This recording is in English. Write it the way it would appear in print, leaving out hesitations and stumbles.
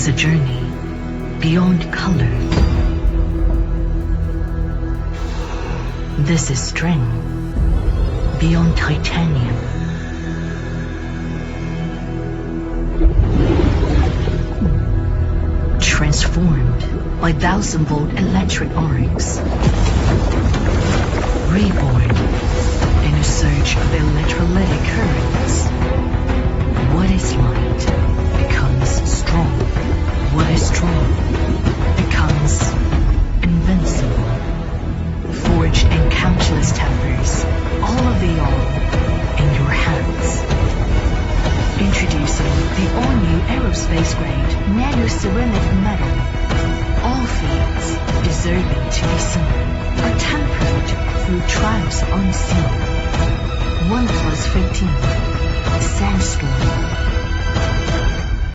is a journey beyond color. This is strength beyond titanium. Transformed by 1,000-volt electric arcs. Reborn in a surge of electrolytic currents. What is light becomes strong. What is strong becomes invincible. Forged in countless tempers, all of the all in your hands. Introducing the all-new aerospace-grade nano-ceramic metal. All fields deserving to be seen are tempered through trials unseen. OnePlus 15